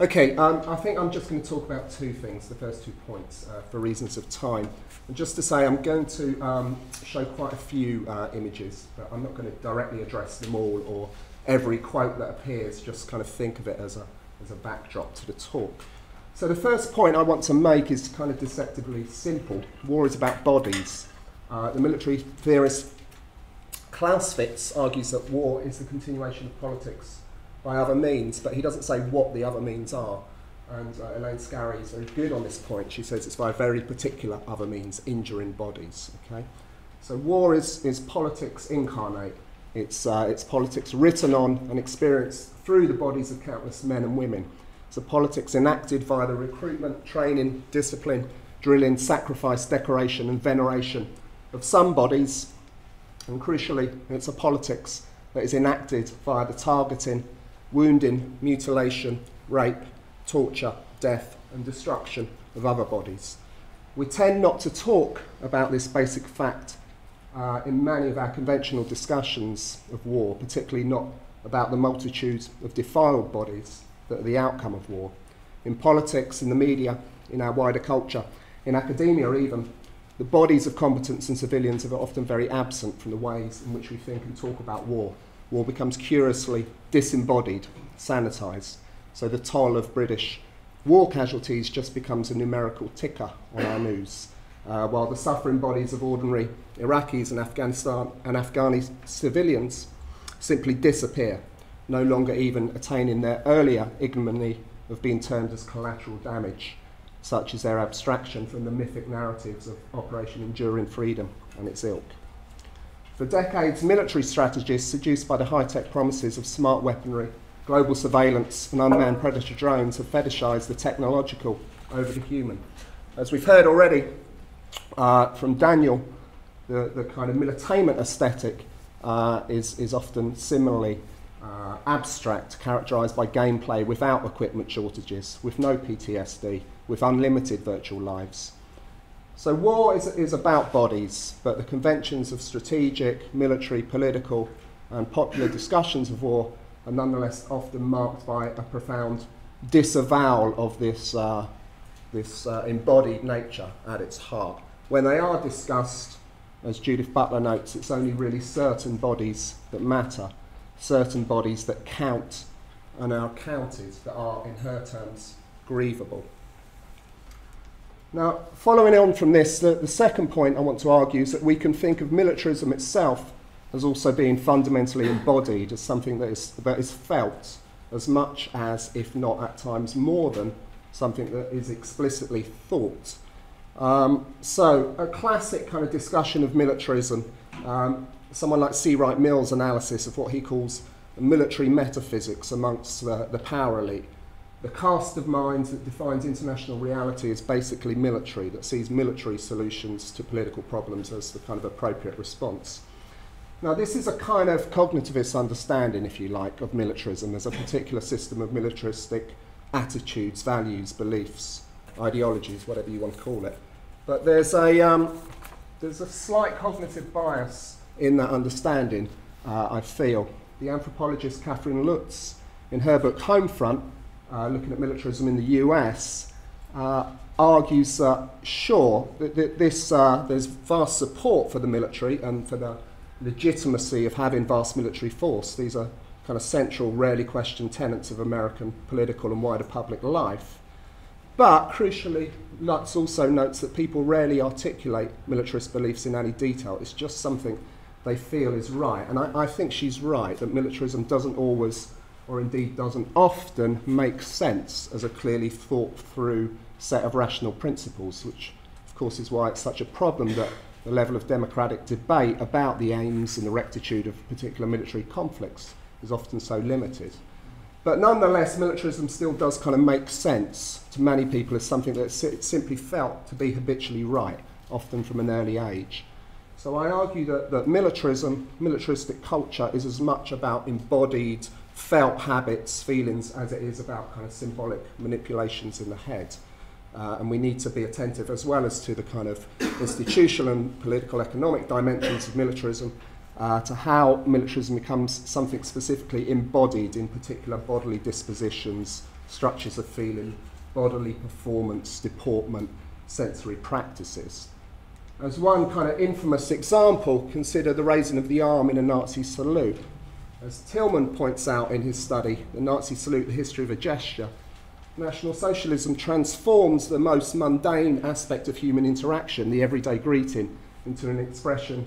Okay, I think I'm just going to talk about two things, the first 2 points, for reasons of time. And just to say, I'm going to show quite a few images, but I'm not going to directly address them all or every quote that appears, just kind of think of it as a backdrop to the talk. So the first point I want to make is kind of deceptively simple. War is about bodies. The military theorist Clausewitz argues that war is the continuation of politics by other means, but he doesn't say what the other means are. And Elaine Scarry is very good on this point. She says it's by a very particular other means, injuring bodies. Okay, so war is politics incarnate. It's politics written on and experienced through the bodies of countless men and women. It's a politics enacted via the recruitment, training, discipline, drilling, sacrifice, decoration and veneration of some bodies. And crucially, it's a politics that is enacted via the targeting, wounding, mutilation, rape, torture, death and destruction of other bodies. We tend not to talk about this basic fact in many of our conventional discussions of war, particularly not about the multitudes of defiled bodies that are the outcome of war. In politics, in the media, in our wider culture, in academia even, the bodies of combatants and civilians are often very absent from the ways in which we think and talk about war. War becomes curiously disembodied, sanitised, so the toll of British war casualties just becomes a numerical ticker on our news, while the suffering bodies of ordinary Iraqis and Afghani civilians simply disappear, no longer even attaining their earlier ignominy of being termed as collateral damage, such as their abstraction from the mythic narratives of Operation Enduring Freedom and its ilk. For decades, military strategists, seduced by the high-tech promises of smart weaponry, global surveillance and unmanned predator drones, have fetishised the technological over the human. As we've heard already from Daniel, the kind of militainment aesthetic is often similarly abstract, characterised by gameplay without equipment shortages, with no PTSD, with unlimited virtual lives. So war is about bodies, but the conventions of strategic, military, political and popular discussions of war are nonetheless often marked by a profound disavowal of this embodied nature at its heart. When they are discussed, as Judith Butler notes, it's only really certain bodies that matter, certain bodies that count and are counted, that are, in her terms, grievable. Now, following on from this, the second point I want to argue is that we can think of militarism itself as also being fundamentally embodied, as something that is felt as much as, if not at times more than, something that is explicitly thought. So a classic kind of discussion of militarism, someone like C. Wright Mill's analysis of what he calls military metaphysics amongst the power elite. The cast of minds that defines international reality is basically military, that sees military solutions to political problems as the kind of appropriate response. Now, this is a kind of cognitivist understanding, if you like, of militarism as a particular system of militaristic attitudes, values, beliefs, ideologies, whatever you want to call it. But there's a slight cognitive bias in that understanding, I feel. The anthropologist Catherine Lutz, in her book Homefront, looking at militarism in the US, argues that, sure, there's vast support for the military and for the legitimacy of having vast military force. These are kind of central, rarely questioned tenets of American political and wider public life. But, crucially, Lutz also notes that people rarely articulate militarist beliefs in any detail. It's just something they feel is right. And I think she's right, that militarism doesn't always, or indeed doesn't often, make sense as a clearly thought through set of rational principles, which of course is why it's such a problem that the level of democratic debate about the aims and the rectitude of particular military conflicts is often so limited. But nonetheless, militarism still does kind of make sense to many people as something that's simply felt to be habitually right, often from an early age. So I argue that militarism, militaristic culture, is as much about embodied, felt habits, feelings, as it is about kind of symbolic manipulations in the head. And we need to be attentive as well as to the kind of institutional and political economic dimensions of militarism, to how militarism becomes something specifically embodied in particular bodily dispositions structures of feeling, bodily performance, deportment, sensory practices. As one kind of infamous example, consider the raising of the arm in a Nazi salute. As Tillman points out in his study, The Nazi Salute, The History of a Gesture, National Socialism transforms the most mundane aspect of human interaction, the everyday greeting, into an expression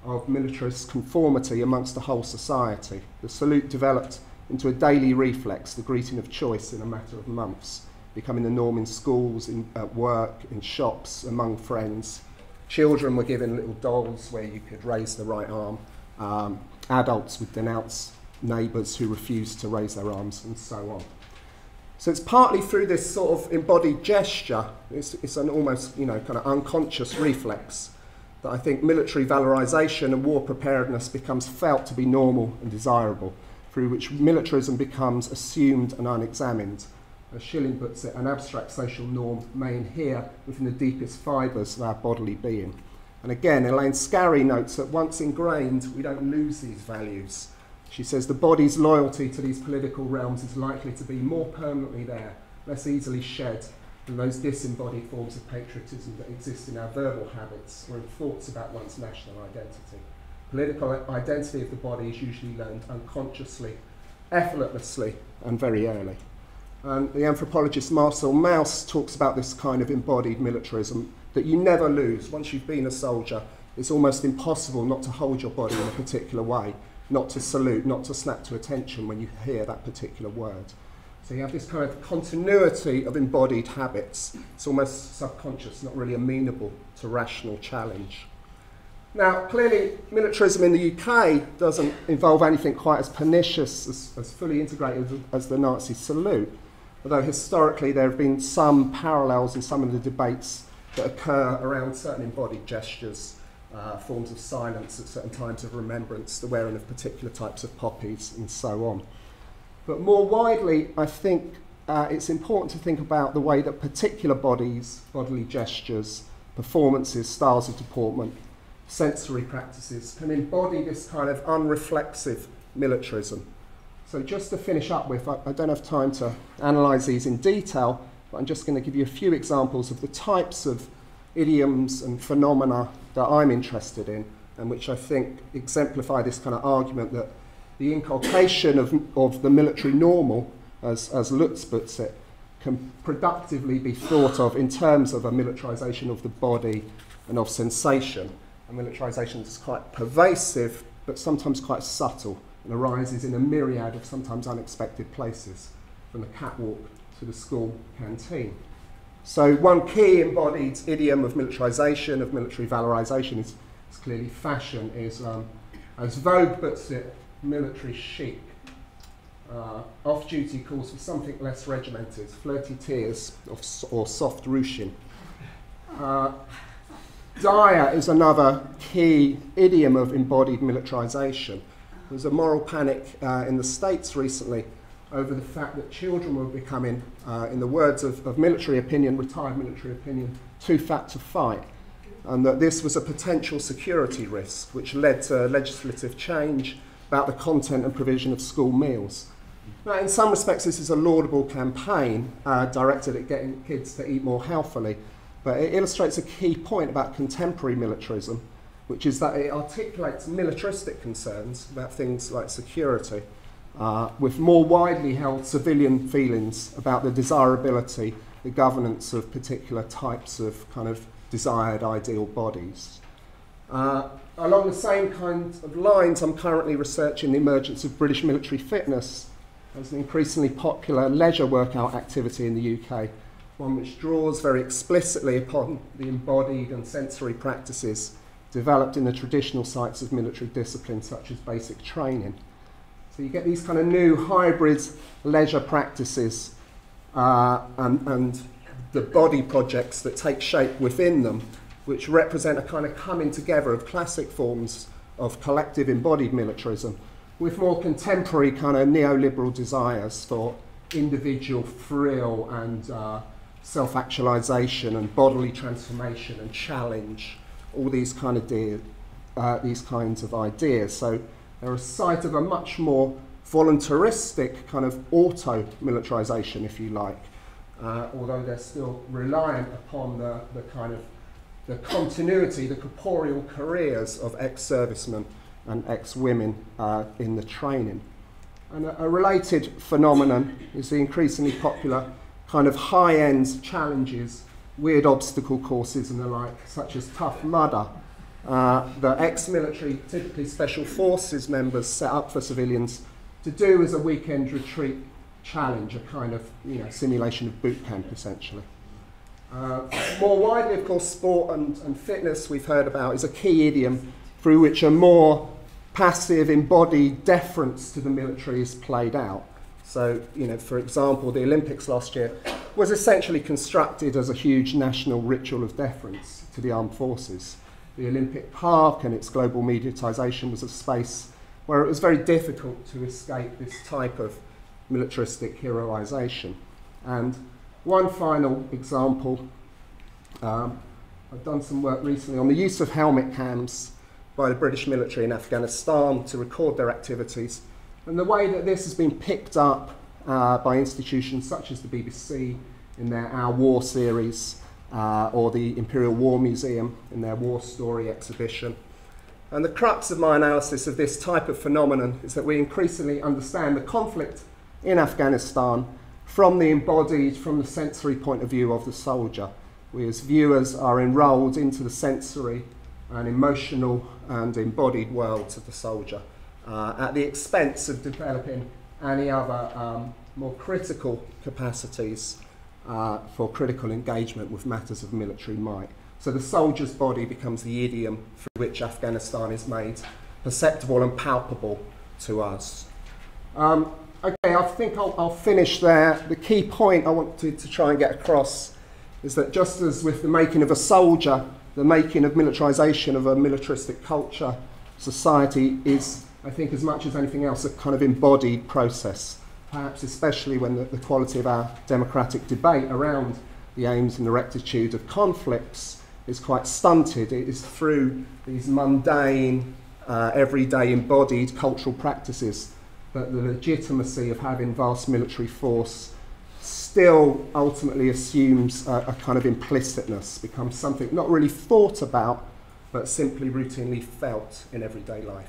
of militarist conformity amongst the whole society. The salute developed into a daily reflex, the greeting of choice in a matter of months, becoming the norm in schools, at work, in shops, among friends. Children were given little dolls where you could raise the right arm. Adults would denounce neighbours who refused to raise their arms, and so on. So it's partly through this sort of embodied gesture, it's an almost, kind of unconscious reflex, that I think military valorisation and war preparedness becomes felt to be normal and desirable, through which militarism becomes assumed and unexamined. As Schilling puts it, an abstract social norm may inhere within the deepest fibres of our bodily being. And again, Elaine Scarry notes that once ingrained, we don't lose these values. She says the body's loyalty to these political realms is likely to be more permanently there, less easily shed than those disembodied forms of patriotism that exist in our verbal habits or in thoughts about one's national identity. Political identity of the body is usually learned unconsciously, effortlessly, and very early. And the anthropologist Marcel Mauss talks about this kind of embodied militarism that you never lose. Once you've been a soldier, it's almost impossible not to hold your body in a particular way, not to salute, not to snap to attention when you hear that particular word. So you have this kind of continuity of embodied habits. It's almost subconscious, not really amenable to rational challenge. Now, clearly, militarism in the UK doesn't involve anything quite as pernicious, as fully integrated as the Nazi salute, although historically there have been some parallels in some of the debates that occur around certain embodied gestures, forms of silence at certain times of remembrance, the wearing of particular types of poppies, and so on. But more widely, I think it's important to think about the way that particular bodies, bodily gestures, performances, styles of deportment, sensory practices can embody this kind of unreflexive militarism. So just to finish up with, I don't have time to analyse these in detail, but I'm just going to give you a few examples of the types of idioms and phenomena that I'm interested in, and which I think exemplify this kind of argument that the inculcation of the military normal, as Lutz puts it, can productively be thought of in terms of a militarisation of the body and of sensation. And militarisation is quite pervasive, but sometimes quite subtle, and arises in a myriad of sometimes unexpected places, from the catwalk to the school canteen. So one key embodied idiom of militarisation, of military valorisation, is clearly fashion, is, as Vogue puts it, military chic. Off-duty calls for something less regimented, flirty tears or soft ruching. Dire is another key idiom of embodied militarisation. There was a moral panic in the States recently over the fact that children were becoming, in the words of military opinion, retired military opinion, too fat to fight, and that this was a potential security risk, which led to legislative change about the content and provision of school meals. Now, in some respects, this is a laudable campaign directed at getting kids to eat more healthily, but it illustrates a key point about contemporary militarism, which is that it articulates militaristic concerns about things like security, with more widely held civilian feelings about the desirability, the governance of particular types of kind of desired ideal bodies. Along the same kind of lines, I'm currently researching the emergence of British military fitness as an increasingly popular leisure workout activity in the UK, one which draws very explicitly upon the embodied and sensory practices developed in the traditional sites of military discipline, such as basic training. So you get these kind of new hybrid leisure practices and the body projects that take shape within them, which represent a kind of coming together of classic forms of collective embodied militarism with more contemporary kind of neoliberal desires for individual thrill and self-actualization and bodily transformation and challenge, all these kinds of ideas. So they're a site of a much more voluntaristic kind of auto-militarisation, if you like, although they're still reliant upon the kind of the continuity, the corporeal careers of ex-servicemen and ex-women in the training. And a related phenomenon is the increasingly popular kind of high-end challenges, weird obstacle courses and the like, such as Tough Mudder, the ex-military, typically special forces members set up for civilians to do as a weekend retreat challenge, a kind of simulation of boot camp essentially. More widely, of course, sport and fitness we've heard about is a key idiom through which a more passive, embodied deference to the military is played out. So, for example, the Olympics last year was essentially constructed as a huge national ritual of deference to the armed forces. The Olympic Park and its global mediatisation was a space where it was very difficult to escape this type of militaristic heroisation. And one final example, I've done some work recently on the use of helmet cams by the British military in Afghanistan to record their activities, and the way that this has been picked up by institutions such as the BBC in their Our War series, or the Imperial War Museum in their War Story exhibition. And the crux of my analysis of this type of phenomenon is that we increasingly understand the conflict in Afghanistan from the embodied, from the sensory point of view of the soldier. We as viewers are enrolled into the sensory and emotional and embodied worlds of the soldier at the expense of developing any other more critical capacities for critical engagement with matters of military might. So the soldier's body becomes the idiom through which Afghanistan is made perceptible and palpable to us. Okay, I think I'll finish there. The key point I wanted to try and get across is that just as with the making of a soldier, the making of militarisation of a militaristic culture, society is, I think, as much as anything else, a kind of embodied process, perhaps especially when the quality of our democratic debate around the aims and the rectitude of conflicts is quite stunted. It is through these mundane, everyday embodied cultural practices that the legitimacy of having vast military force still ultimately assumes a kind of implicitness, becomes something not really thought about, but simply routinely felt in everyday life.